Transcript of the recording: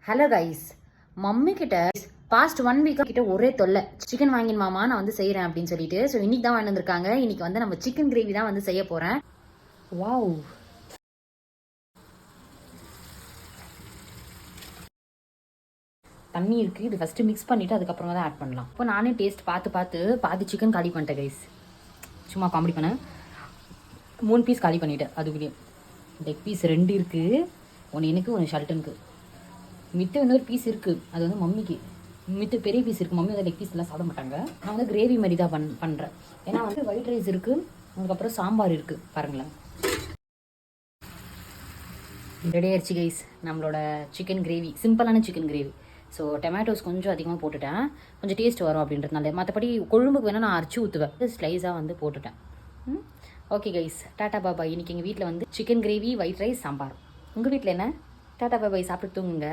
Hello guys, mummy கிட்ட past 1 week கிட்ட ஒரே தொல்லை, சிக்கன் வாங்கினுமாமா நான் வந்து செய்கிறேன் அப்படின்னு சொல்லிட்டு. ஸோ இன்னைக்கு தான் வாங்கி வந்திருக்காங்க. இன்னைக்கு வந்து நம்ம சிக்கன் கிரேவி தான் வந்து செய்ய போகிறேன். வாவ், தண்ணி இருக்குது. இது ஃபஸ்ட்டு மிக்ஸ் பண்ணிவிட்டு அதுக்கப்புறமா தான் ஆட் பண்ணலாம். இப்போ நானே டேஸ்ட் பார்த்து பாதி சிக்கன் காலி பண்ணிட்டேன் கைஸ். சும்மா காமெடி பண்ணேன். 3 பீஸ் காலி பண்ணிவிட்டேன். அதுக்குள்ளேயே லெக் பீஸ் 2 இருக்குது. ஒன்று எனக்கு, ஒன்று ஷல்டனுக்கு. மித்த இன்னொரு பீஸ் இருக்குது, அது வந்து மம்மிக்கு. மித்த பெரிய பீஸ் இருக்குது. மம்மி வந்து லெக் பீஸ் எல்லாம் சாப்பிட மாட்டாங்க. நான் வந்து கிரேவி மாதிரி தான் பண்ணுறேன். ஏன்னா வந்து ஒயிட் ரைஸ் இருக்குது, அதுக்கப்புறம் சாம்பார் இருக்குது. பாருங்களேன், ரெடி ஆயிடுச்சு கைஸ் நம்மளோட சிக்கன் கிரேவி. சிம்பிளான சிக்கன் கிரேவி. ஸோ டொமேட்டோஸ் கொஞ்சம் அதிகமாக போட்டுட்டேன், கொஞ்சம் டேஸ்ட் வரும் அப்படின்றதுனால. மற்றபடி கொழும்புக்கு வேணால் நான் அரைச்சி ஊற்றுவேன், ஸ்லைஸாக வந்து போட்டுட்டேன். Okay guys, tata bye bye. இன்றைக்கி எங்கள் வீட்டில் வந்து chicken gravy, white rice, sambar. உங்கள் வீட்டில் என்ன? டாட்டா பாபாய், சாப்பிட்டு தூங்குங்க.